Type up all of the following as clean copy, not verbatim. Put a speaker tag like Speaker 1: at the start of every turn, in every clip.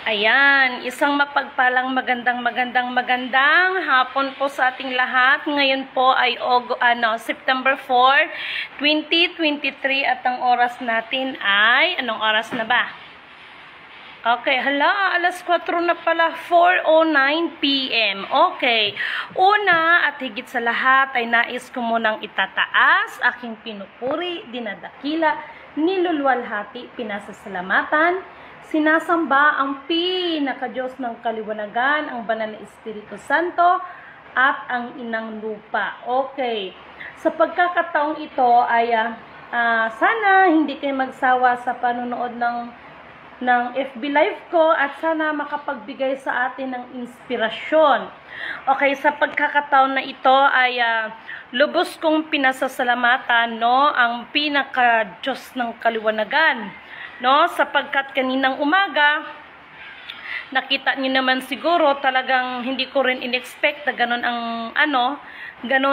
Speaker 1: Ayan, isang mapagpalang magandang hapon po sa ating lahat. Ngayon po ay September 4, 2023 at ang oras natin ay, anong oras na ba? Okay, alas 4 na pala, 4:09 PM. Okay, una at higit sa lahat ay nais ko munang itataas, aking pinupuri, dinadakila, niluluwalhati, pinasasalamatan, sinasamba ang pinaka-Diyos ng kaliwanagan, ang banal na Espiritu Santo, at ang inang lupa. Okay, sa pagkakataong ito ay sana hindi kayo magsawa sa panonood ng FB Live ko at sana makapagbigay sa atin ng inspirasyon. Okay, sa pagkakataon na ito ay lubos kong pinasasalamatan ang pinaka-Diyos ng kaliwanagan, sapagkat kaninang umaga nakita niyo naman siguro, talagang hindi ko rin in-expect na ganun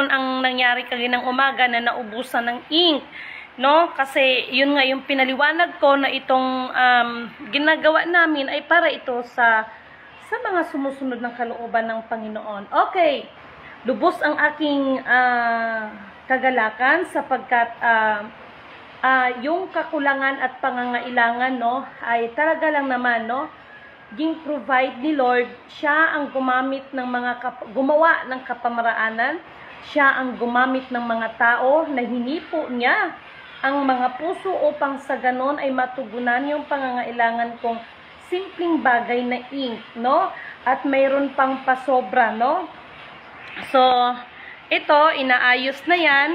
Speaker 1: ang nangyari kaninang umaga na naubusan ng ink. Kasi yun nga yung pinaliwanag ko na itong ginagawa namin ay para ito sa mga sumusunod ng kalooban ng Panginoon. Okay, lubos ang aking kagalakan sapagkat yung kakulangan at pangangailangan ay talaga lang naman ging provide ni Lord. Siya ang gumawa ng kapamaraanan, siya ang gumamit ng mga tao na hinipo niya ang mga puso upang sa ganon ay matugunan yung pangangailangan kong simpleng bagay na ink, at mayroon pang pasobra, So, ito, inaayos na yan.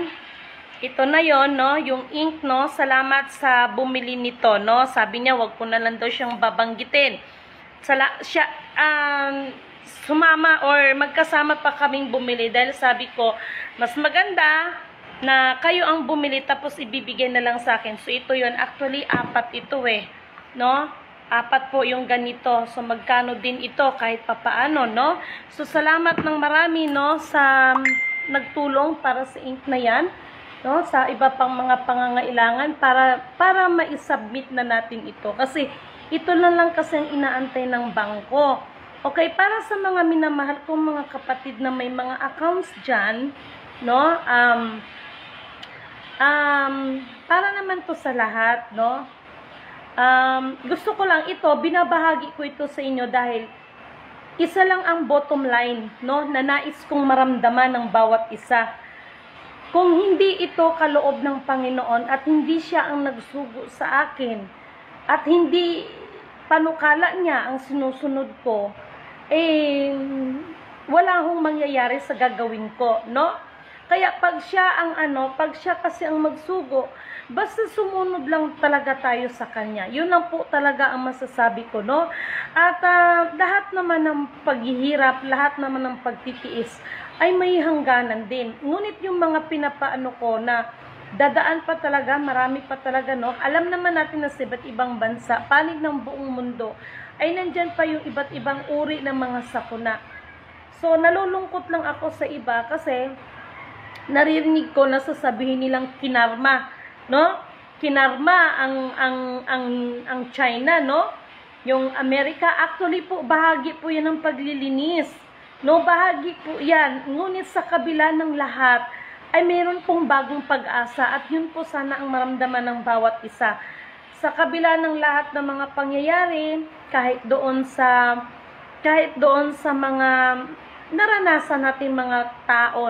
Speaker 1: Ito na yon, yung ink, salamat sa bumili nito, Sabi niya, wag ko na lang daw siyang babanggitin. Sumama or magkasama pa kaming bumili dahil sabi ko, mas maganda na kayo ang bumili tapos ibibigay na lang sa akin. So, ito yon. Actually, 4 ito 4 po yung ganito. So, magkano din ito kahit papaano, So, salamat ng marami, sa nagtulong para sa ink na yan, sa iba pang mga pangangailangan para ma-submit na natin ito. Kasi, ito lang kasi ang inaantay ng bangko. Okay, para sa mga minamahal kong mga kapatid na may mga accounts dyan, para naman to sa lahat, gusto ko lang ito, binabahagi ko ito sa inyo dahil isa lang ang bottom line, na nais kong maramdaman ng bawat isa. Kung hindi ito kaloob ng Panginoon at hindi siya ang nagsugo sa akin at hindi panukala niya ang sinusunod ko, wala hong mangyayari sa gagawin ko, Kaya pag siya kasi ang magsugo, basta sumunod lang talaga tayo sa kanya. Yun lang po talaga ang masasabi ko, At lahat naman ng paghihirap, lahat naman ng pagtitiis ay may hangganan din. Ngunit yung mga pinapaano ko na dadaan pa talaga, marami pa talaga, Alam naman natin na sa iba't ibang bansa, panig ng buong mundo, ay nandyan pa yung iba't ibang uri ng mga sakuna. So, nalulungkot lang ako sa iba kasi naririnig ko na sasabihin nilang kinarma, Kinarma ang China, Yung Amerika, actually po, bahagi po yan ng paglilinis. Bahagi po yan. Ngunit sa kabila ng lahat, ay meron pong bagong pag-asa at yun po sana ang maramdaman ng bawat isa. Sa kabila ng lahat ng mga pangyayari, kahit doon sa mga naranasan natin mga tao,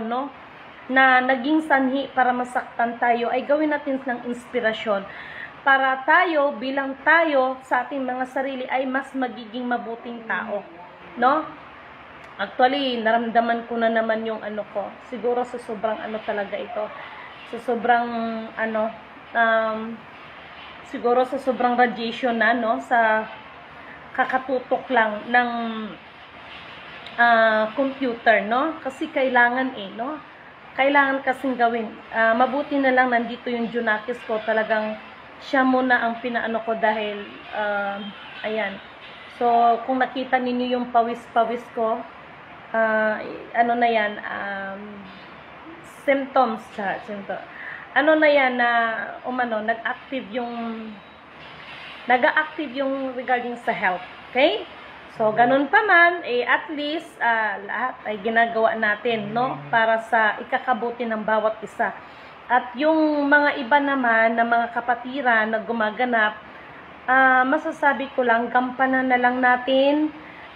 Speaker 1: na naging sanhi para masaktan tayo, ay gawin natin ng inspirasyon para tayo, bilang tayo sa ating mga sarili ay mas magiging mabuting tao, Actually, naramdaman ko na naman yung ko. Siguro sa sobrang talaga ito. Sa sobrang siguro sa sobrang radiation na, sa kakatutok lang ng computer, Kasi kailangan Kailangan kasing gawin. Mabuti na lang nandito yung Junakis ko. Talagang siya muna ang pinaano ko dahil ayan. So, kung nakita ninyo yung pawis-pawis ko, na yan, symptoms. Na yan na nag-active yung regarding sa health. Okay? So, ganun pa man, at least, lahat ay ginagawa natin, no? Para sa ikakabuti ng bawat isa. At yung mga iba naman, na mga kapatiran na gumaganap, masasabi ko lang, gampanan na lang natin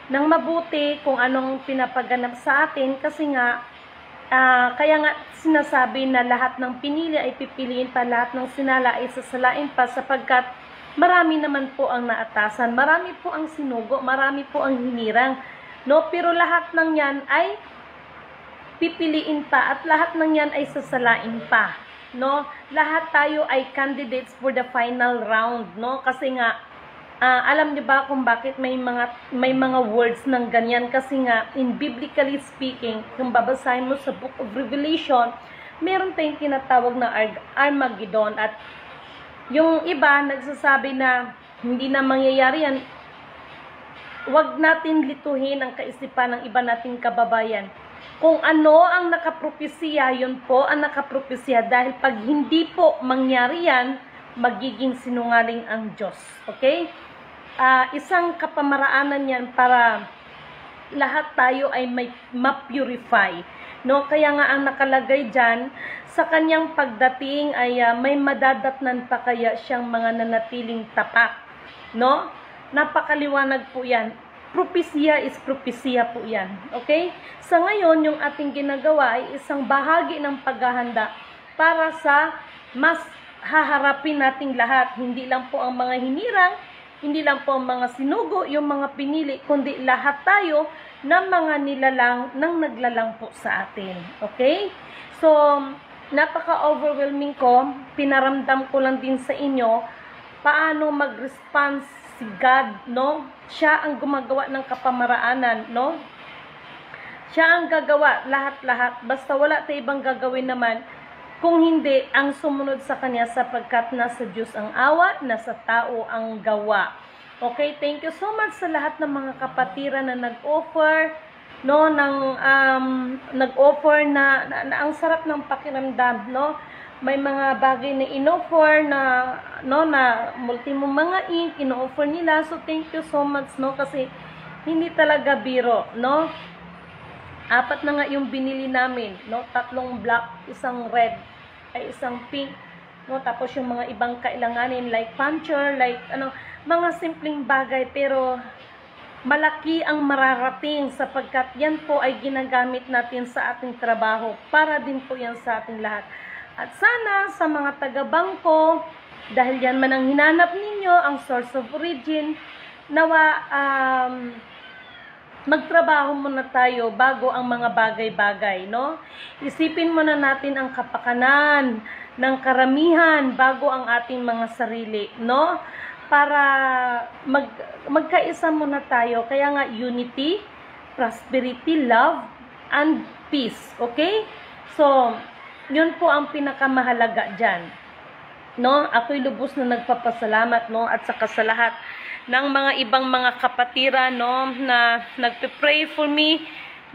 Speaker 1: ng mabuti kung anong pinapaganap sa atin. Kasi nga, kaya nga sinasabi na lahat ng pinili ay pipiliin pa, lahat ng sinala ay sasalain pa, sapagkat marami naman po ang naatasan, marami po ang sinugo, marami po ang hinirang, no? Pero lahat ng yan ay pipiliin pa, at lahat ng yan ay sasalain pa, no? Lahat tayo ay candidates for the final round, no? Kasi nga, alam niyo ba kung bakit may mga words ng ganyan? Kasi nga, in biblically speaking, kung babasahin mo sa Book of Revelation, meron tayong tinatawag na Armageddon, at yung iba nagsasabi na hindi na mangyayari yan. Huwag natin lituhin ang kaisipan ng iba nating kababayan. Kung ano ang nakapropesiya, yun po ang nakapropesiya, dahil pag hindi po mangyari yan, magiging sinungaling ang Diyos. Okay? Isang kapamaraanan yan para lahat tayo ay ma-purify. No? Kaya nga ang nakalagay dyan, sa kanyang pagdating ay may madadatnan pa kaya siyang mga nanatiling tapat. No? Napakaliwanag po yan. Propesya is propesya po yan. Okay? Sa ngayon, yung ating ginagawa ay isang bahagi ng paghahanda para sa mas haharapin nating lahat. Hindi lang po ang mga hinirang, hindi lang po ang mga sinugo, yung mga pinili, kundi lahat tayo ng mga nilalang, nang naglalang po sa atin. Okay? So, napaka-overwhelming ko. Pinaramdam ko lang din sa inyo paano mag-response si God, no? Siya ang gumagawa ng kapamaraanan, no? Siya ang gagawa lahat-lahat. Basta wala tayo ibang gagawin naman kung hindi ang sumunod sa Kanya, sapagkat nasa Diyos ang awa, nasa tao ang gawa. Okay, thank you so much sa lahat ng mga kapatiran na nag-offer, no, nag-offer na ang sarap ng pakiramdam, no? May mga bagay na in-offer na, no, na multimo mga in-offer nila. So thank you so much, no, kasi hindi talaga biro, no? 4 na nga yung binili namin, no? 3 black, isang red, ay isang pink, no? Tapos yung mga ibang kailanganin like puncher, like mga simpleng bagay, pero malaki ang mararating, sapagkat yan po ay ginagamit natin sa ating trabaho, para din po yan sa ating lahat. At sana sa mga taga-bangko, dahil yan man ang hinanap ninyo, ang source of origin, nawa magtrabaho muna tayo bago ang mga bagay-bagay, no? Isipin muna natin ang kapakanan ng karamihan bago ang ating mga sarili, no? Para magkaisa muna tayo. Kaya nga, unity, prosperity, love, and peace. Okay? So, yun po ang pinakamahalaga dyan. No? Ako'y lubos na nagpapasalamat, no? At saka sa lahat ng mga ibang mga kapatira, no, na nagpe-pray for me,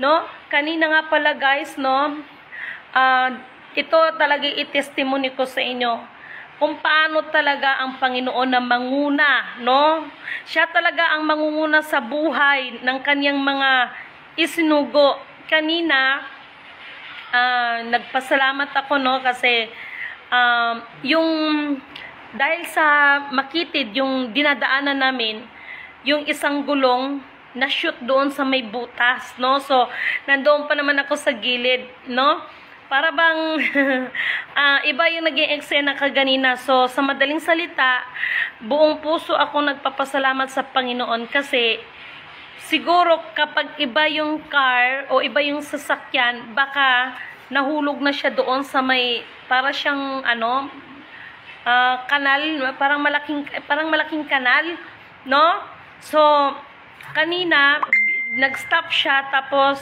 Speaker 1: no? Kanina nga pala, guys, no, ito talaga i-testimony ko sa inyo kung paano talaga ang Panginoon na manguna, no? Siya talaga ang mangunguna sa buhay ng kanyang mga isinugo. Kanina, nagpasalamat ako, no, kasi yung dahil sa makitid yung dinadaanan namin, yung isang gulong na shoot doon sa may butas, no? So, nandoon pa naman ako sa gilid, no? Para bang iba yung naging eksena kaganina. So, sa madaling salita, buong puso ako nagpapasalamat sa Panginoon, kasi siguro kapag iba yung car o iba yung sasakyan, baka nahulog na siya doon sa may, para siyang kanal, parang malaking kanal, no? So, kanina nag-stop siya, tapos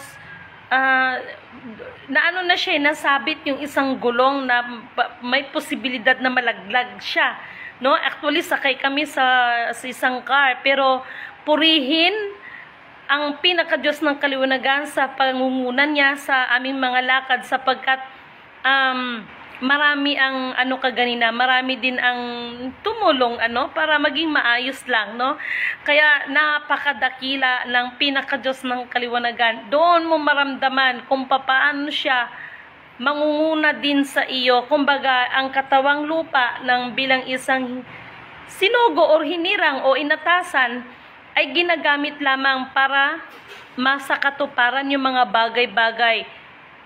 Speaker 1: naano na siya, nasabit yung isang gulong na may posibilidad na malaglag siya, no? Actually, sakay kami sa isang car, pero purihin ang pinaka-Diyos ng kaliwanagan sa pangungunan niya sa aming mga lakad, sapagkat marami ang ano kaganina, marami din ang tumulong para maging maayos lang, no? Kaya napakadakila ng pinaka-Diyos ng kaliwanagan. Doon mo maramdaman kung paano siya mangunguna din sa iyo. Kumbaga, ang katawang lupa ng bilang isang sinugo or hinirang o inatasan ay ginagamit lamang para masakatuparan yung mga bagay-bagay.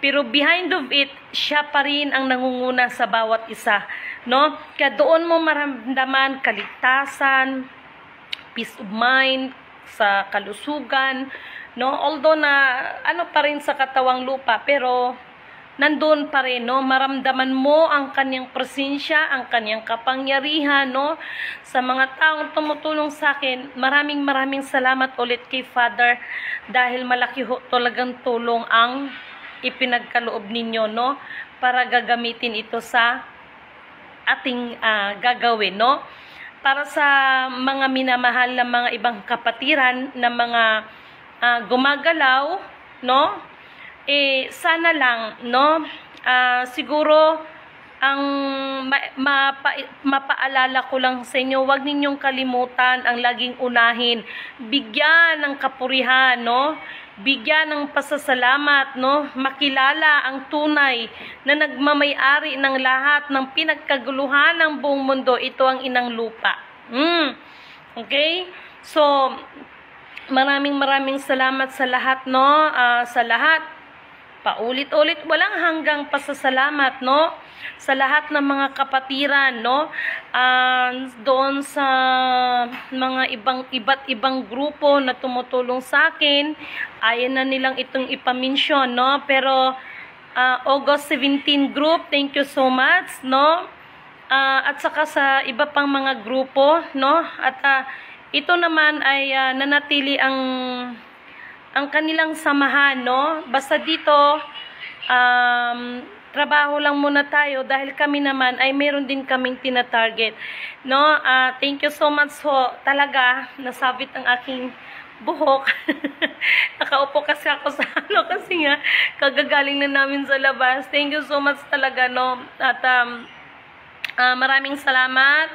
Speaker 1: Pero behind of it, siya pa rin ang nangunguna sa bawat isa, no? Kaya doon mo maramdaman kaligtasan, peace of mind, sa kalusugan, no? Although na pa rin sa katawang lupa, pero nandoon pa rin, no? Maramdaman mo ang kanyang presensya, ang kanyang kapangyarihan, no? Sa mga taong tumutulong sa akin, maraming salamat ulit kay Father dahil malaki talagang tulong ang ipinagkaloob ninyo, no, para gagamitin ito sa ating gagawin, no, para sa mga minamahal na mga ibang kapatiran na mga gumagalaw, no, sana lang, no, siguro ang mapaalala ko lang sa inyo, huwag ninyong kalimutan ang laging unahin, bigyan ng kapurihan, no, bigyan ng pasasalamat, no, makilala ang tunay na nagmamay-ari ng lahat ng pinagkaguluhan ng buong mundo. Ito ang inang lupa. Okay? So, maraming salamat sa lahat, no, sa lahat. Paulit-ulit, walang hanggang pasasalamat, no, sa lahat ng mga kapatiran, no, doon sa mga iba't ibang grupo na tumutulong sa akin. Ayan na nilang itong ipaminsyon, no, pero August 17 group, thank you so much, no, at saka sa iba pang mga grupo, no, at ito naman ay nanatili ang kanilang samahan, no? Basta dito, trabaho lang muna tayo dahil kami naman ay meron din kaming tina-target, no? Thank you so much ho. Talaga, nasabit ang aking buhok. Nakaupo kasi ako sa kasi nga, kagagaling na namin sa labas. Thank you so much talaga, no? At maraming salamat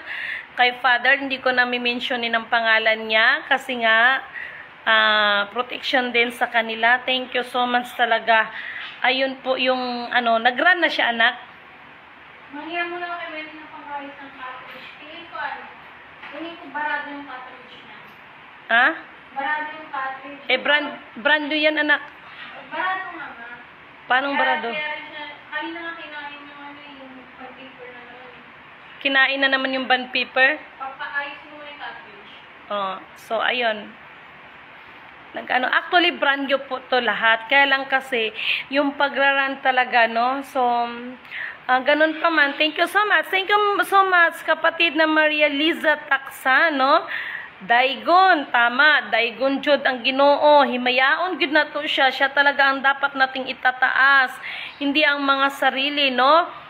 Speaker 1: kay Father. Hindi ko na mi-mentionin ang pangalan niya kasi nga, protection din sa kanila. Thank you so much talaga. Ayun po yung nag-run na siya, anak.
Speaker 2: Mangyan mo lang kay ng pangkawit ng cartridge. Tingin ko barado yung cartridge niya.
Speaker 1: Ha?
Speaker 2: Barado yung cartridge.
Speaker 1: Brand new yan, anak.
Speaker 2: Barado nga nga.
Speaker 1: Paano barado?
Speaker 2: Kanina nga kinain yung yung band paper na naman.
Speaker 1: Kinain na naman yung band paper?
Speaker 2: Papaayos mo yung cartridge.
Speaker 1: So ayun. Actually, brand new po to lahat. Kaya lang kasi, yung pagraran talaga, no? So, ganun pa man. Thank you so much. Thank you so much, kapatid na Maria Liza Taksa, no? Daigon, tama. Daigon jud ang Ginoo. Himayaon jud na to siya. Siya talaga ang dapat nating itataas. Hindi ang mga sarili, no?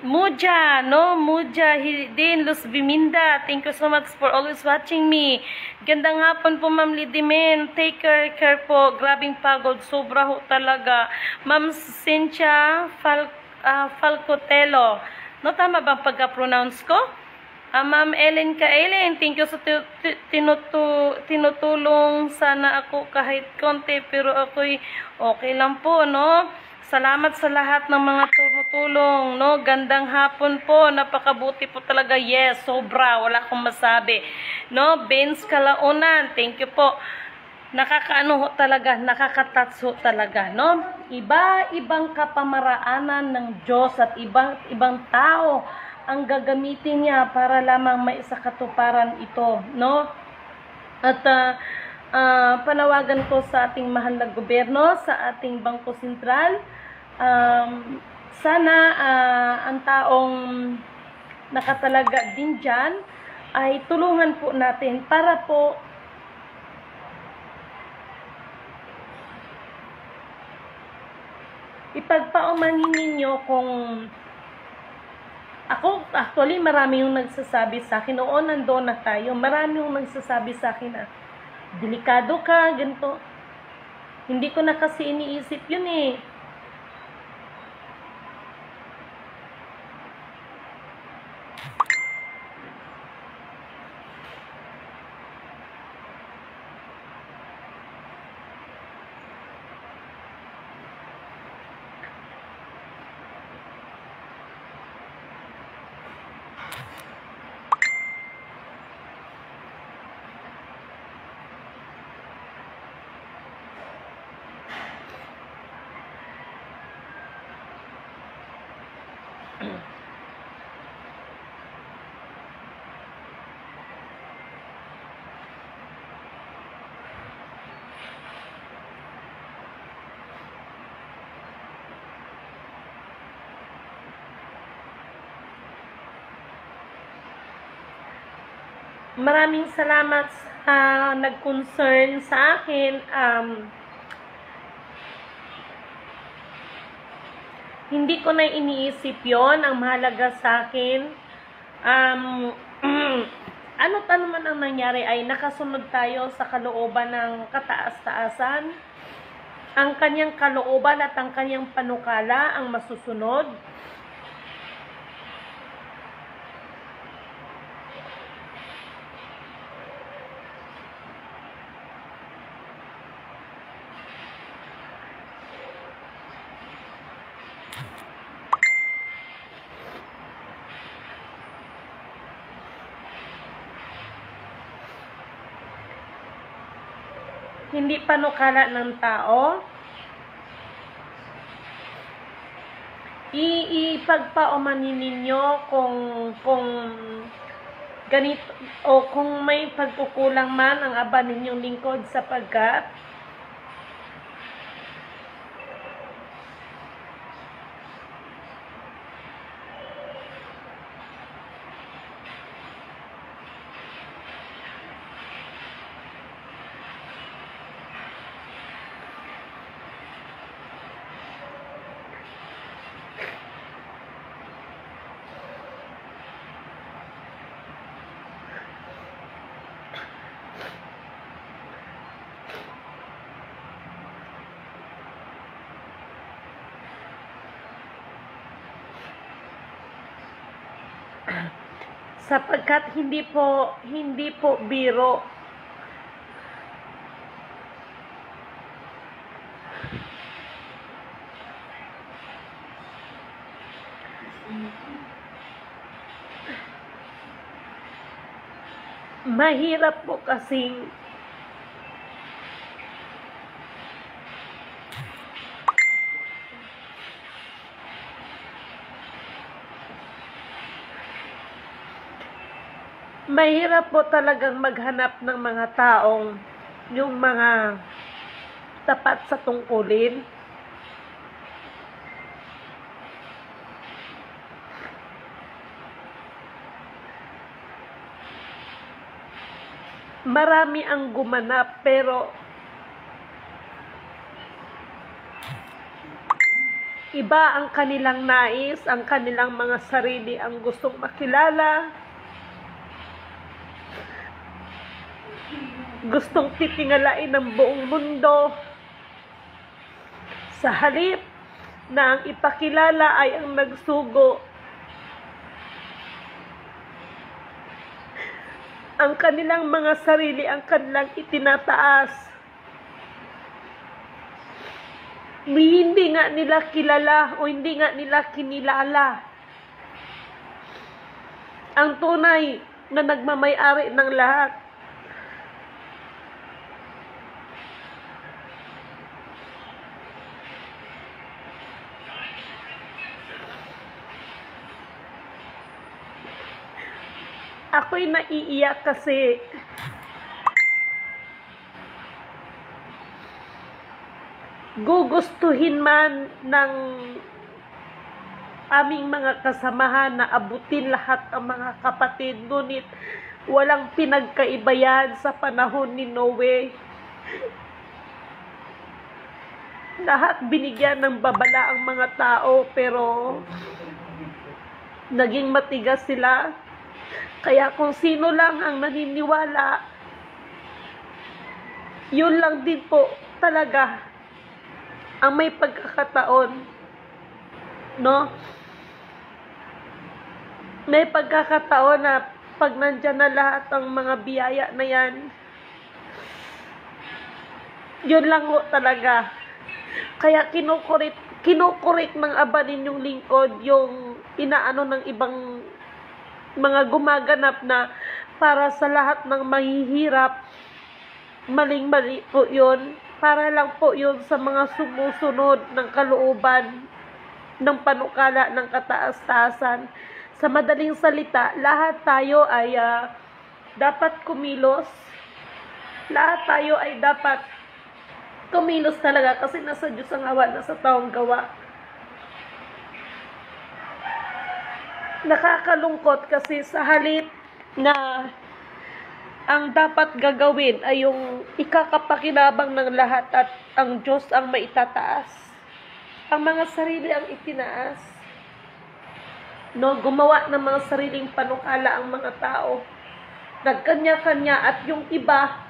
Speaker 1: Muja, no? Muja din, Luz Biminda. Thank you so much for always watching me. Gandang hapon po, Ma'am Lidimen. Take care po. Grabing pagod. Sobra ho talaga. Ma'am Cynthia Falcotelo. No, tama bang pagka-pronounce ko? Ma'am Ellen Kaelen, thank you sa tinutulong sana ako kahit konti, pero ako'y okay lang po, no? Salamat sa lahat ng mga tumutulong, no? Gandang hapon po, napakabuti po talaga. Yes, sobra, wala akong masabi. No? Benz Kalaunan, thank you po. Nakakaano talaga, nakakatatso talaga, no? Iba-ibang kapamaraanan ng Diyos at ibang tao ang gagamitin niya para lamang maisakatuparan ito, no? At panawagan ko sa ating mahal na gobyerno, sa ating Bangko Sentral, sana ang taong nakatalaga din dyan ay tulungan po natin para po ipagpaumanhin ninyo kung ako, actually marami yung nagsasabi sa akin, oo, nandoon na tayo, marami yung nagsasabi sa akin na delikado ka, ganito. Hindi ko na kasi iniisip yun eh. Maraming salamat sa nag-concern sa akin. Hindi ko na iniisip yon. Ang mahalaga sa akin, ano't ano man ang nangyari ay nakasunod tayo sa kalooban ng kataas-taasan. Ang kanyang kalooban at ang kanyang panukala ang masusunod. Hindi panukala ng tao. Ipagpaumanin ninyo kung ganito o kung may pagkukulang man ang aba ninyong lingkod sapagkat hindi po biro. Mahirap po kasing mahirap po talagang maghanap ng mga taong yung mga tapat sa tungkulin. Marami ang gumanap pero iba ang kanilang nais, ang kanilang mga sarili ang gustong makilala. Gustong titingalain ng buong mundo sa halip na ang ipakilala ay ang nagsugo. Ang kanilang mga sarili ang kanilang itinataas. Hindi nga nila kilala o hindi nga nila kinilala ang tunay na nagmamay-ari ng lahat. Ako'y naiiyak kasi gugustuhin man ng aming mga kasamahan na abutin lahat ang mga kapatid, ngunit walang pinagkaiba yan sa panahon ni Noe. Lahat binigyan ng babala ang mga tao pero naging matigas sila. Kaya kung sino lang ang naniniwala, yun lang din po talaga ang may pagkakataon, no? May pagkakataon na pag nandyan na lahat ang mga biyaya na yan, yun lang po talaga. Kaya kinukurit ng aba ninyong lingkod yung inaano ng ibang mga gumaganap na para sa lahat ng mahihirap. Maling-mali po yun. Para lang po yun sa mga sumusunod ng kalooban ng panukala ng kataas-taasan. Sa madaling salita, lahat tayo ay dapat kumilos. Lahat tayo ay dapat kumilos talaga kasi nasa Diyos ang awa, nasa taong gawa. Nakakalungkot kasi sa halip na
Speaker 3: ang dapat gagawin ay yung ikakapakinabang ng lahat at ang Diyos ang maitataas. Ang mga sarili ang itinaas. No, gumawa ng mga sariling panukala ang mga tao. Nagkanya-kanya at yung iba,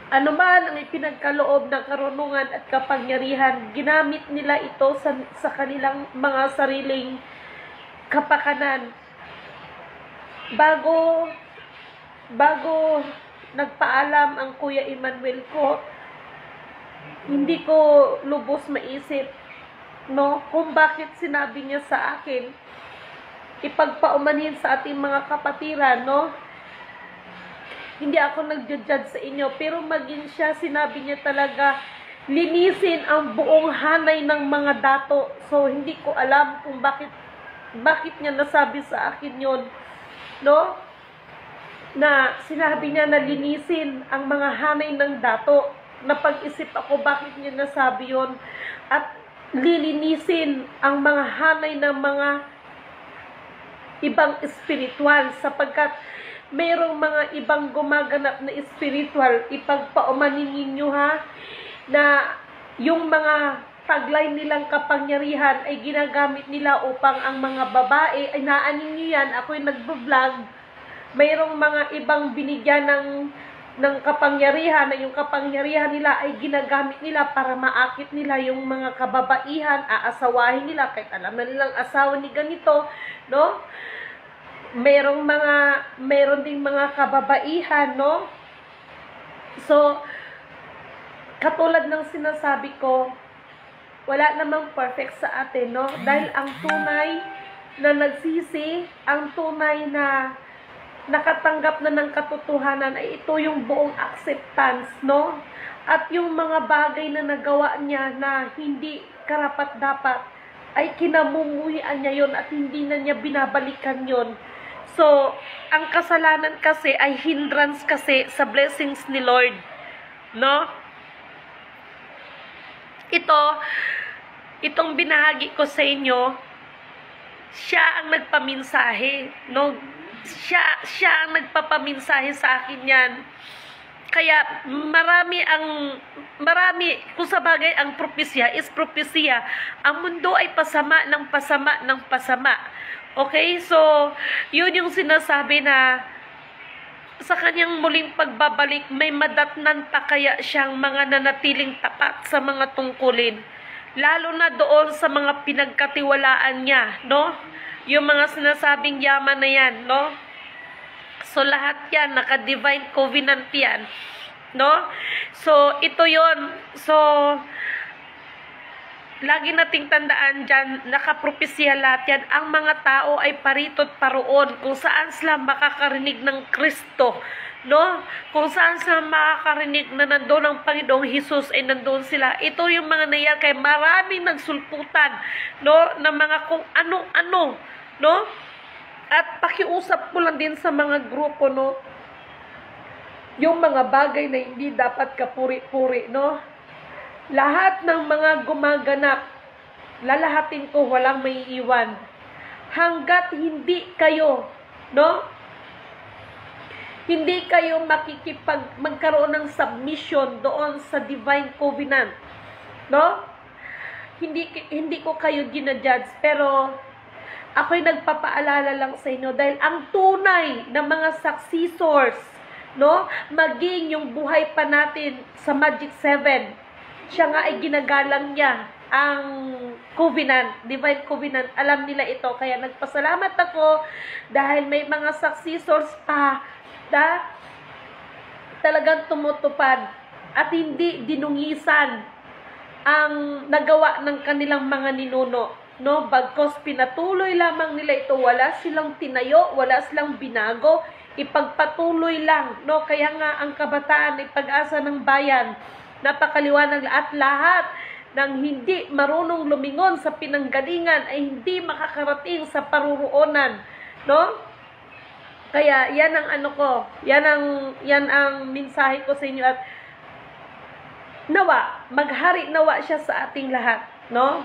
Speaker 3: anuman ang ipinagkaloob ng karunungan at kapangyarihan, ginamit nila ito sa kanilang mga sariling kapakanan. Bago nagpaalam ang Kuya Emmanuel ko, hindi ko lubos maisip, no, kung bakit sinabi niya sa akin, ipagpaumanhin sa ating mga kapatiran, no? Hindi ako nagja-judge sa inyo, pero maging siya, sinabi niya talaga, linisin ang buong hanay ng mga dato. So, hindi ko alam kung bakit niya nasabi sa akin yon, no? Na sinabi niya na linisin ang mga hanay ng dato. Napag-isip ako bakit niya nasabi yon. At lilinisin ang mga hanay ng mga ibang espiritual, sapagkat mayroong mga ibang gumaganap na espiritual. Ipagpaumanin ninyo, ha, na yung mga taglay nilang kapangyarihan ay ginagamit nila upang ang mga babae, ay naanin nyo yan, ako'y nagbo-vlog, mayroong mga ibang binigyan ng kapangyarihan, na yung kapangyarihan nila ay ginagamit nila para maakit nila yung mga kababaihan, aasawahin nila, kahit alam na nilang asawa ni ganito, no? Mayroon ding mga kababaihan, no? So, katulad ng sinasabi ko, wala namang perfect sa atin, no? Dahil ang tunay na nagsisi, ang tunay na nakatanggap na ng katotohanan ay ito yung buong acceptance, no? At yung mga bagay na nagawa niya na hindi karapat-dapat ay kinamumuhian niya yon at hindi na niya binabalikan yon. So, ang kasalanan kasi ay hindrance kasi sa blessings ni Lord, no? Itong binahagi ko sa inyo, siya ang nagpaminsahe, no? Siya ang nagpapaminsahe sa akin yan. Kaya marami, kung sa bagay ang propesya is propesya. Ang mundo ay pasama ng pasama ng pasama. Okay? So, yun yung sinasabi na sa kanyang muling pagbabalik, may madatnan pa kaya siyang mga nanatiling tapat sa mga tungkulin. Lalo na doon sa mga pinagkatiwalaan niya, no? Yung mga sinasabing yaman na yan, no? So, lahat yan, naka-divine covenant yan, no? So, ito yon. So, lagi nating tandaan dyan, nakapropesya lahat yan. Ang mga tao ay paritot paroon kung saan sila makakarinig ng Kristo, no? Kung saan sila makakarinig na nandoon ang Panginoong Hesus, ay nandoon sila. Ito yung mga nangyari, kay maraming nagsulputan, no? Na mga kung ano-ano, no? At pakiusap ko lang din sa mga grupo, no? Yung mga bagay na hindi dapat kapuri-puri, no? Lahat ng mga gumaganap, lalahatin ko, walang may iwan. Hanggat hindi kayo, no? Hindi kayo magkaroon ng submission doon sa divine covenant, no? Hindi ko kayo ginajudge, pero ako'y nagpapaalala lang sa inyo dahil ang tunay na mga successors, no? Maging yung buhay pa natin sa Magic 7, siya nga ay ginagalang niya ang covenant, divine covenant. Alam nila ito. Kaya nagpasalamat ako dahil may mga successors pa na talagang tumutupad at hindi dinungisan ang nagawa ng kanilang mga ninuno, no? Bagkos pinatuloy lamang nila ito, wala silang tinayo, wala silang binago, ipagpatuloy lang, no? Kaya nga ang kabataan ay pag-asa ng bayan. Napakaliwanag at lahat ng hindi marunong lumingon sa pinanggalingan ay hindi makakarating sa paruroonan, no? Kaya yan ang ano ko, yan ang mensahe ko sa inyo at nawa, maghari nawa siya sa ating lahat, no?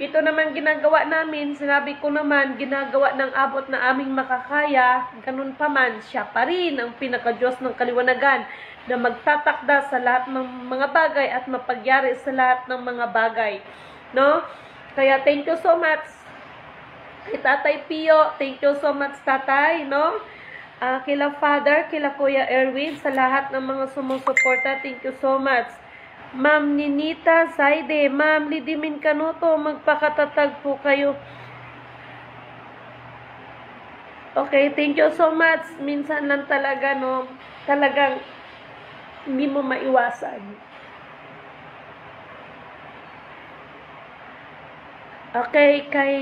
Speaker 3: ito naman ginagawa namin, sinabi ko naman, ginagawa ng abot na aming makakaya, ganun pa man, siya pa rin ang pinaka-Diyos ng kaliwanagan na magtatakda sa lahat ng mga bagay at mapagyari sa lahat ng mga bagay. No? Kaya thank you so much kay Tatay Pio, thank you so much Tatay, no? Kila Father, kila Kuya Erwin, sa lahat ng mga sumusuporta, thank you so much. Ma'am Ninita Saide, Ma'am Lidimin Kanuto, magpakatatag po kayo. Okay, thank you so much. Minsan lang talaga, no, talagang hindi mo maiwasan. Okay, kay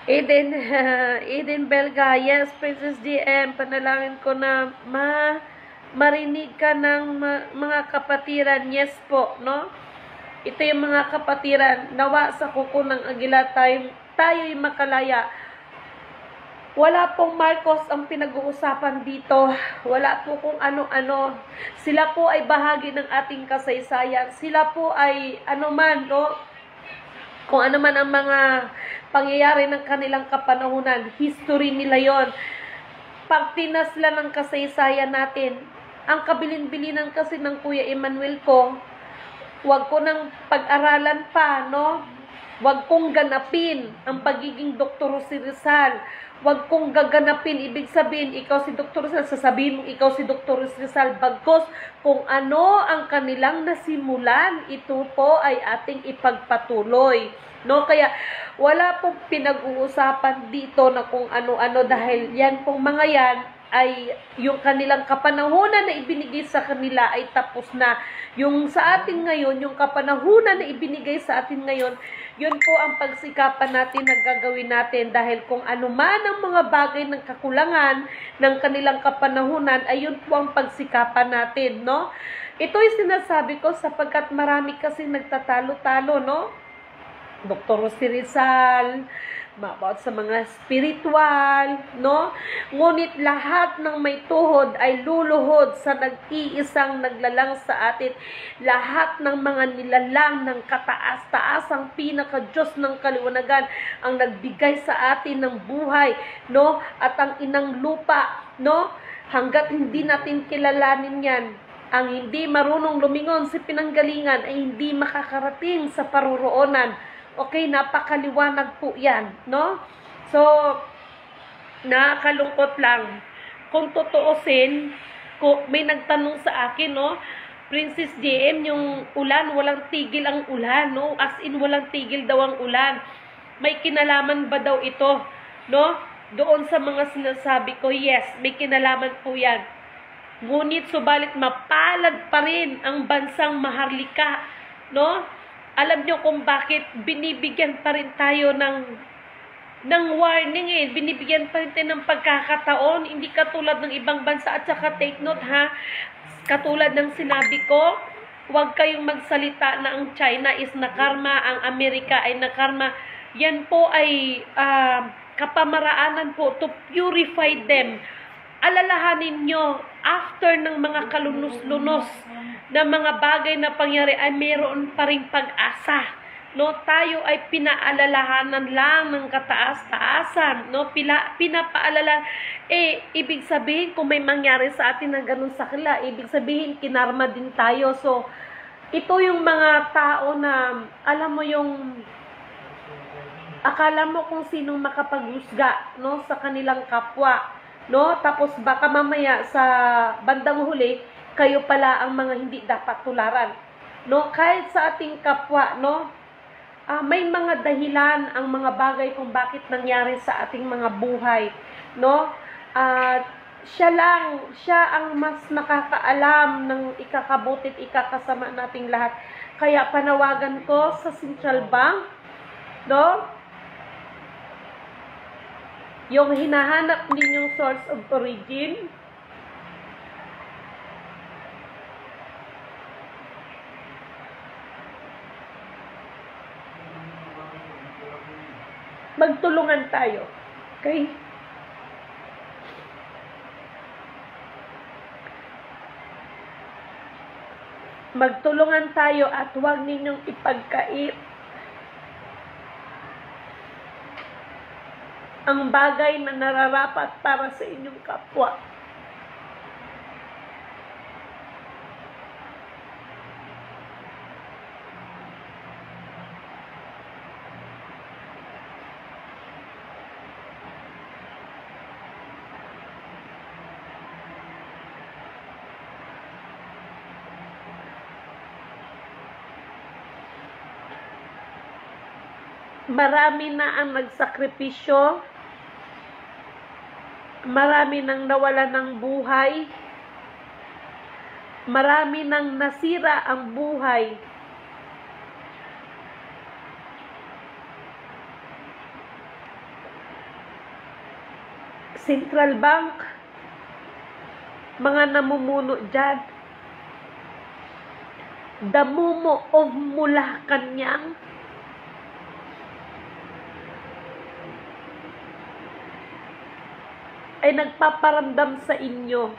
Speaker 3: Eden Belga, yes, Princess DM, panalangin ko na marinig ka ng mga kapatiran, yes po, no? Ito yung mga kapatiran, nawa sa kuko ng agila tayo'y makalaya. Wala pong Marcos ang pinag-uusapan dito. Wala po kung ano-ano. Sila po ay bahagi ng ating kasaysayan. Sila po ay man, no? Kung ano man ang mga pangyayari ng kanilang kapanahunan, history nila yon. Pag tinasla ng kasaysayan natin, ang kabilin-bilinan kasi ng Kuya Emmanuel ko, wag ko nang pag-aralan pa, no? Wag kong ganapin ang pagiging Dr. Rizal. Wag kong gaganapin, ibig sabihin, ikaw si Dr. Rizal, sasabihin mo ikaw si Dr. Rizal. Bagkos, kung ano ang kanilang nasimulan, ito po ay ating ipagpatuloy. No? Kaya, wala pong pinag-uusapan dito na kung ano-ano dahil yan pong mga yan ay yung kanilang kapanahunan na ibinigay sa kanila ay tapos na. Yung sa atin ngayon, yung kapanahunan na ibinigay sa atin ngayon, yun po ang pagsikapan natin na gagawin natin dahil kung ano man ang mga bagay ng kakulangan ng kanilang kapanahunan, ay yun po ang pagsikapan natin, no? Ito'y sinasabi ko sapagkat marami kasi nagtatalo-talo, no? Dr. Rizal, about sa mga spiritual, no? Ngunit lahat ng may tuhod ay luluhod sa nag-iisang naglalang sa atin. Lahat ng mga nilalang ng kataas-taasang pinaka-Diyos ng kaliwanagan ang nagbigay sa atin ng buhay, no? At ang inang lupa, no? Hanggat hindi natin kilalanin yan, ang hindi marunong lumingon sa pinanggalingan ay hindi makakarating sa paruroonan. Okay, napakaliwanag po yan, no? So, nakakalungkot lang. Kung tutuusin, may nagtanong sa akin, no? Princess DM, yung ulan, walang tigil ang ulan, no? As in, walang tigil daw ang ulan. May kinalaman ba daw ito, no? Doon sa mga sinasabi ko, yes, may kinalaman po yan. Ngunit, subalit, mapalad pa rin ang bansang Maharlika, no? Alam nyo kung bakit binibigyan pa rin tayo ng warning eh. Binibigyan pa rin tayo ng pagkakataon. Hindi katulad ng ibang bansa. At saka take note ha, katulad ng sinabi ko, huwag kayong magsalita na ang China is nakarma, ang Amerika ay nakarma. Yan po ay kapamaraanan po to purify them. Alalahanin nyo, after ng mga kalunos-lunos na mga bagay na pangyari ay mayroon pa ring pag-asa. No, tayo ay pinaalalahanan lang ng kataas-taasan, no? Pinapaalala ibig sabihin kung may mangyari sa atin na ganun sa kanila, ibig sabihin kinarma din tayo. So, ito yung mga tao na alam mo yung akala mo kung sinong makapaghusga, no, sa kanilang kapwa, no? Tapos baka mamaya sa bandang huli kayo pala ang mga hindi dapat tularan, no? Kahit sa ating kapwa, no, may mga dahilan ang mga bagay kung bakit nangyari sa ating mga buhay, no? Siya ang mas nakakaalam ng ikakabutit, ikakasama nating lahat. Kaya panawagan ko sa Central Bank, no? Yung hinahanap ninyong source of origin, magtulungan tayo. Okay? Magtulungan tayo at huwag ninyong ipagkait ang bagay na nararapat para sa inyong kapwa. Marami na ang nagsakripisyo, marami nang nawala ng buhay, marami nang nasira ang buhay. Central Bank, mga namumuno dyan, Damumo of Malacanang, ay nagpaparamdam sa inyo.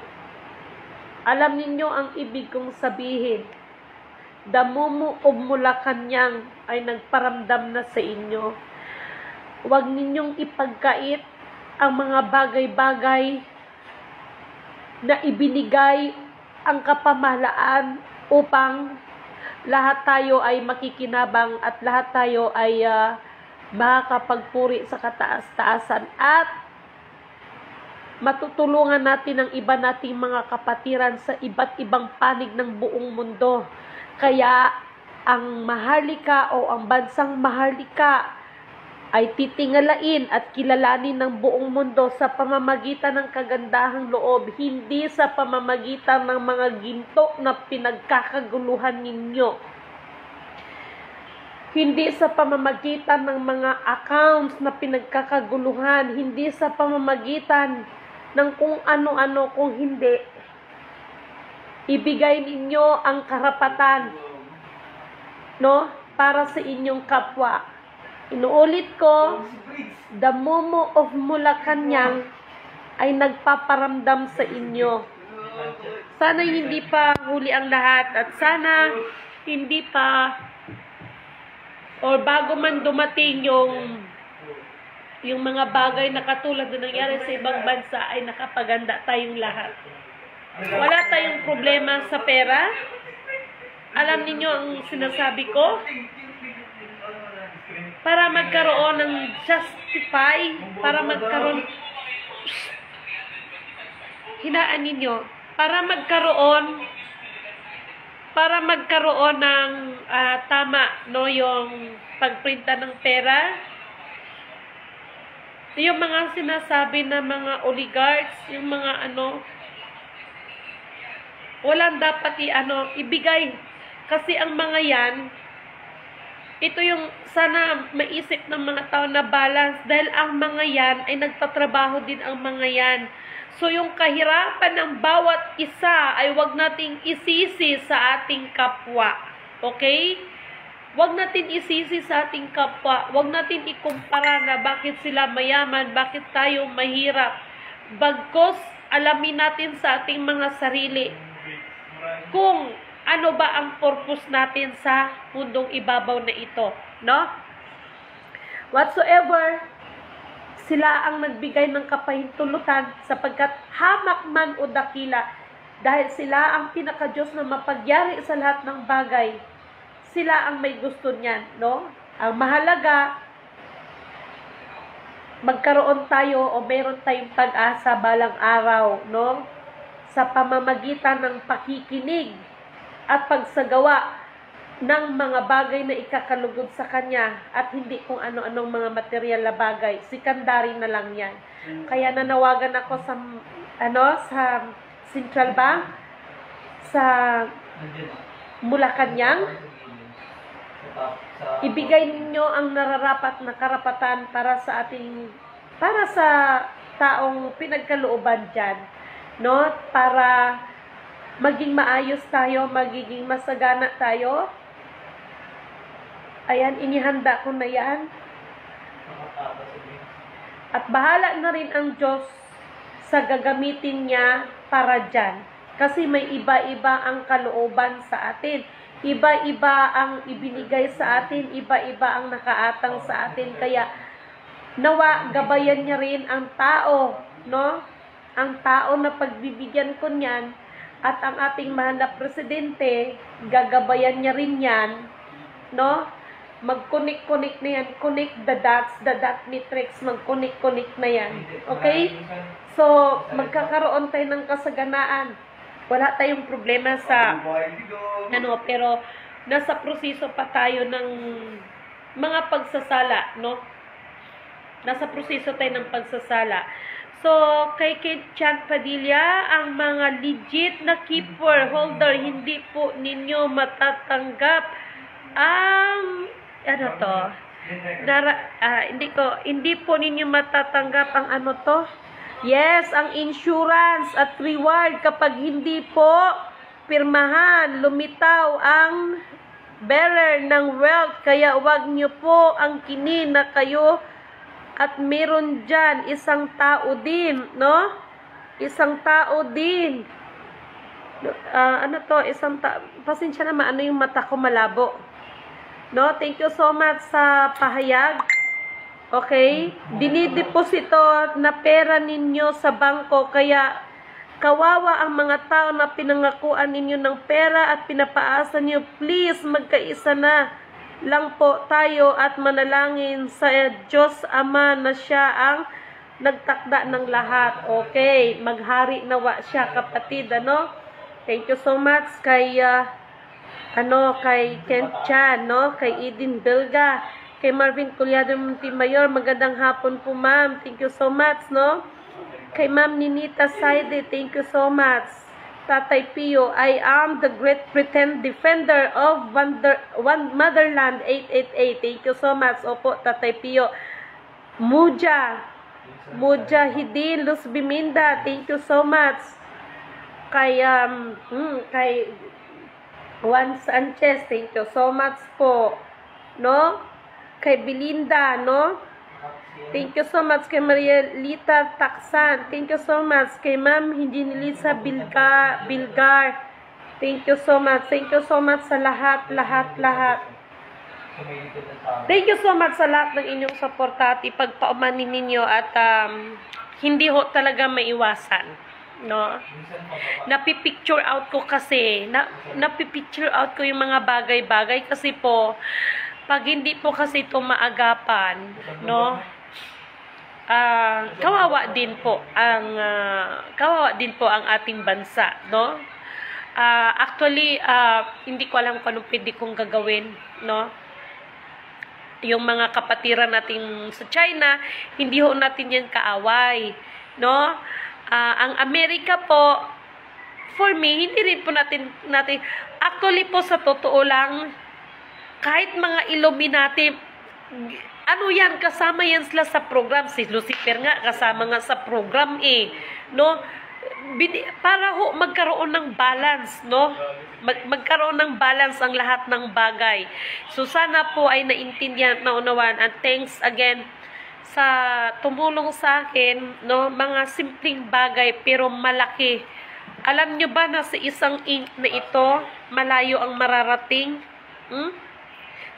Speaker 3: Alam ninyo ang ibig kong sabihin. Damumo of Malacanang ay nagparamdam na sa inyo. Huwag ninyong ipagkait ang mga bagay-bagay na ibinigay ang kapamahalaan upang lahat tayo ay makikinabang at lahat tayo ay makakapagpuri sa kataas-taasan at matutulungan natin ang iba nating mga kapatiran sa iba't ibang panig ng buong mundo. Kaya ang Maharlika o ang bansang Maharlika ay titingalain at kilalanin ng buong mundo sa pamamagitan ng kagandahang loob, hindi sa pamamagitan ng mga ginto na pinagkakaguluhan ninyo. Hindi sa pamamagitan ng mga accounts na pinagkakaguluhan, hindi sa pamamagitan ng kung ano-ano, kung hindi. Ibigay ninyo ang karapatan, no, para sa inyong kapwa. Inuulit ko, Damumo of Malacanang ay nagpaparamdam sa inyo. Sana hindi pa huli ang lahat at sana hindi pa or bago man dumating yung mga bagay na katulad na nangyari sa ibang bansa ay nakapaganda tayong lahat. Wala tayong problema sa pera. Alam niyo ang sinasabi ko? Para magkaroon ng justify, para magkaroon hinaan ninyo, para magkaroon ng tama, no, yung pagprinta ng pera. Yung mga sinasabi na mga oligarchs, yung mga walang dapat ibigay. Kasi ang mga yan, ito yung sana maisip ng mga tao na balance dahil ang mga yan ay nagtatrabaho din ang mga yan. So yung kahirapan ng bawat isa ay wag nating isisi sa ating kapwa. Okay? Wag natin isisi sa ating kapwa. Wag natin ikumpara na bakit sila mayaman, bakit tayo mahirap. Bagkus, alamin natin sa ating mga sarili kung ano ba ang purpose natin sa mundong ibabaw na ito. No? Whatsoever, sila ang nagbigay ng kapahintulutan sapagkat hamak man o dakila dahil sila ang pinaka-Diyos na mapagyari sa lahat ng bagay. Sila ang may gusto niyan, no? Ang mahalaga, magkaroon tayo o meron tayong pag-asa balang araw, no? Sa pamamagitan ng pakikinig at pagsagawa ng mga bagay na ikakalugod sa Kanya at hindi kung ano-anong mga material na bagay. Sikandari na lang yan. Kaya nanawagan ako sa Central Bank, sa Malacanang, ibigay ninyo ang nararapat na karapatan para sa taong pinagkalooban dyan, no? Para maging maayos tayo, magiging masagana tayo. Ayan, inihanda ko na yan. At bahala na rin ang Diyos sa gagamitin niya para dyan. Kasi may iba-iba ang kalooban sa atin. Iba-iba ang ibinigay sa atin, iba-iba ang nakaatang sa atin. Kaya nawa gabayan niya rin ang tao, no? Ang tao na pagbibigyan ko niyan at ang ating mahal na presidente, gagabayan niya rin yan, no? Mag-connect na yan, connect the dots, the dot matrix, mag-connect na yan. Okay? So, magkakaroon tayo ng kasaganaan. Wala tayong problema sa pero nasa proseso pa tayo ng mga pagsasala, no? Nasa proseso tayo ng pagsasala. So, kay Kate Chan Padilla, ang mga legit na keeper holder, hindi po ninyo matatanggap ang hindi po ninyo matatanggap ang Yes, ang insurance at reward kapag hindi po pirmahan, lumitaw ang bearer ng wealth. Kaya wag nyo po ang kinin na kayo at meron dyan isang tao din, no? Isang tao din. Pasensya naman, yung mata ko malabo. No, thank you so much sa pahayag. Okay? Dinideposito na pera ninyo sa bangko, kaya kawawa ang mga tao na pinangakuan ninyo ng pera at pinapaasa nyo. Please, magkaisa na lang po tayo at manalangin sa Diyos Ama na siya ang nagtakda ng lahat. Okay? Maghari nawa siya, kapatid, ano? Thank you so much kay kay Kent Chan, no? Kay Eden Belga, kay Marvin Culyado Montimayor, magandang hapon po, ma'am. Thank you so much, no? Kay Ma'am Ninita Saide, thank you so much. Tatay Pio, I am the great pretend defender of Motherland 888. Thank you so much. Opo, Tatay Pio. Mujahidin Luz Biminda, thank you so much. Kay Juan Sanchez, thank you so much po, no? Kay Belinda, no? Thank you so much. Kay Maria Lita Taksan, thank you so much. Kay Ma'am Hinjinilisa Bilgar, thank you so much. Thank you so much sa lahat. Thank you so much sa lahat ng inyong suporta at ipagpaumanin ninyo at hindi ho talaga maiwasan, no? Napipicture out ko kasi, napipicture out ko yung mga bagay-bagay kasi po, pag hindi po kasi ito maagapan, no? Kawawa din po ang ating bansa, no? Actually, hindi ko alam kung anong pwede kong gagawin, no? Yung mga kapatiran natin sa China, hindi ho natin yan kaaway, no? Ang Amerika po, for me, hindi rin po natin actually po sa totoo lang, kahit mga Illuminati, yan, kasama yan sila sa program. Si Lucifer nga, kasama nga sa program no? Para ho magkaroon ng balance, no? Magkaroon ng balance ang lahat ng bagay. So sana po ay naintindihan at naunawan, and thanks again sa tumulong sa akin, no? Mga simpleng bagay pero malaki. Alam nyo ba na sa isang ink na ito, malayo ang mararating?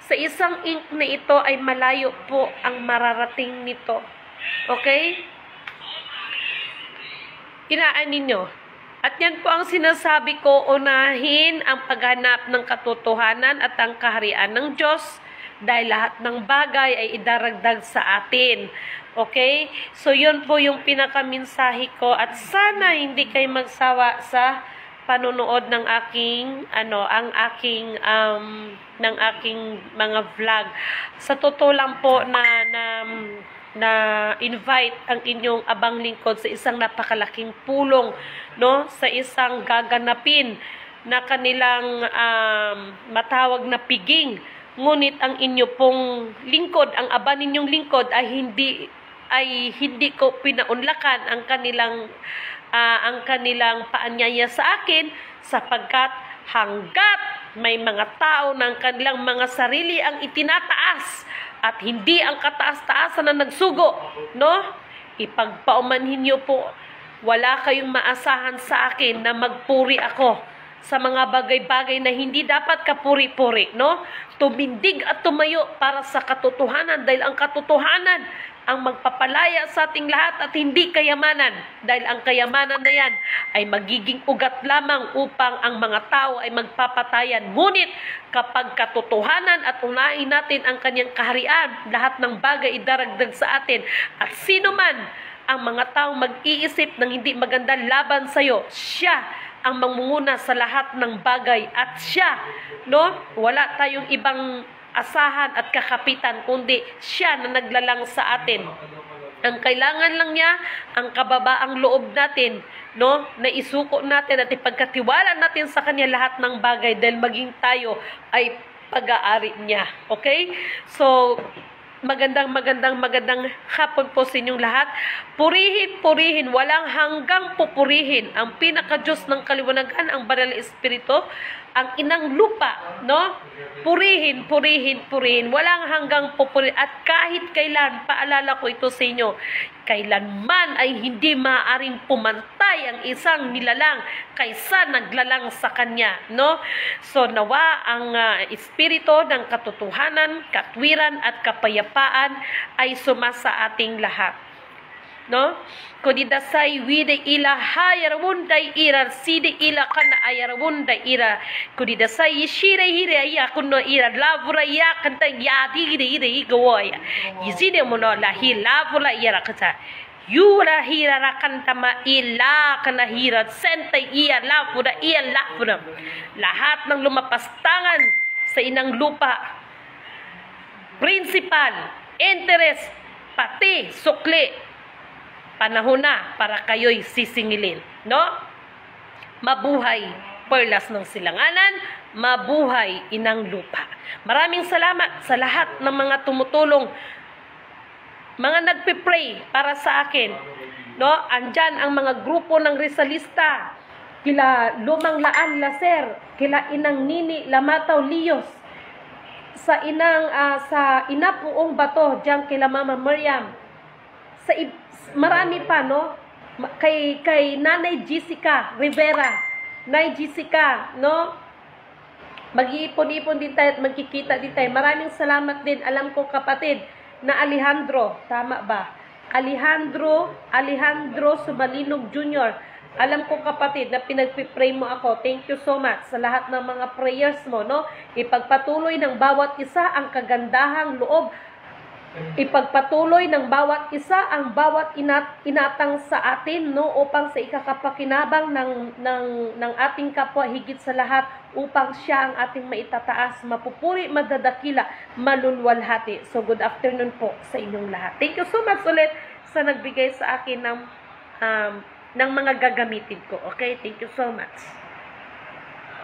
Speaker 3: Sa isang ink na ito ay malayo po ang mararating nito. Okay? Inaan ninyo. At yan po ang sinasabi ko, unahin ang paghanap ng katotohanan at ang kaharian ng Diyos dahil lahat ng bagay ay idaragdag sa atin. Okay? So yun po yung pinakaminsahe ko at sana hindi kayo magsawa sa panonood ng aking ng aking mga vlog. Sa totoo lang po na invite ang inyong abang lingkod sa isang napakalaking pulong, no? Sa isang gaganapin na kanilang matawag na piging. Ngunit ang inyo pong lingkod, ang aba ninyong lingkod ay hindi ko pinaunlakan ang kanilang paanyaya sa akin, sapagkat hanggat may mga tao ng kanilang mga sarili ang itinataas at hindi ang kataas-taasan na nagsugo, no? Ipagpaumanhin niyo po Wala kayong maasahan sa akin na magpuri ako sa mga bagay-bagay na hindi dapat kapuri-puri, no? Tumindig at tumayo para sa katotohanan dahil ang katotohanan ang magpapalaya sa ating lahat at hindi kayamanan. Dahil ang kayamanan na yan ay magiging ugat lamang upang ang mga tao ay magpapatayan. Ngunit kapag katotohanan at unahin natin ang kanyang kaharian, lahat ng bagay idaragdag sa atin. At sino man ang mga tao mag-iisip ng hindi maganda laban sa'yo, siya ang mangunguna sa lahat ng bagay. At siya, no? Wala tayong ibang asahan at kakapitan, kundi siya na naglalang sa atin. Ang kailangan lang niya, ang kababaang loob natin, no? Na isuko natin at ipagkatiwala natin sa kanya lahat ng bagay dahil maging tayo ay pag-aari niya. Okay? So, magandang hapon po sa inyong lahat. Purihin, walang hanggang pupurihin ang pinaka-Diyos ng kaliwanagan, ang banal na Espiritu, ang inang lupa, no? Purihin, walang hanggang pupurihin. At kahit kailan, paalala ko ito sa inyo, kailanman ay hindi maaaring pumantay ang isang nilalang kaysa naglalang sa kanya, no? So nawa ang espiritu ng katotohanan, katwiran at kapayapaan ay sumasa ating lahat, no? Kudidasay wide ila hayarwunday ira side ila kana ayarwunday ira kudidasay shire hire ya kuno ira lavura ya kanta ya digire ire igoya yizide mono la hi lavura ira kata yura hira rakanta ma ila kana hira sentay iya lavura lahat ng lumapastangan sa inang lupa, principal, interest, pati sukli, panahon na para kayo'y sisingilin, no? Mabuhay perlas ng silanganan, mabuhay inang lupa. Maraming salamat sa lahat ng mga tumutulong, mga nagpe-pray para sa akin, no? Andyan ang mga grupo ng Rizalista, kila Lumang Laan Laser, kila Inang Nini Lamataw Lios, sa Inapuong Bato, diyan kila Mama Miriam, sa marami pa, no? Kay Nanay Jessica Rivera, Nay Jessica, no? Mag-iipon-ipon din tayo at magkikita din tayo. Maraming salamat din, alam ko kapatid, na Alejandro, tama ba? Alejandro Sumalinog Jr. Alam ko kapatid na pinagpipray mo ako. Thank you so much sa lahat ng mga prayers mo, no? Ipagpatuloy ng bawat isa ang kagandahang loob. Ipagpatuloy ng bawat isa ang bawat inatang sa atin, no, upang sa ikakapakinabang ng ating kapwa, higit sa lahat upang siya ang ating maitataas, mapupuri, madadakila, malulwalhati. So good afternoon po sa inyong lahat. Thank you so much ulit sa nagbigay sa akin ng mga gagamitin ko. Okay, thank you so much.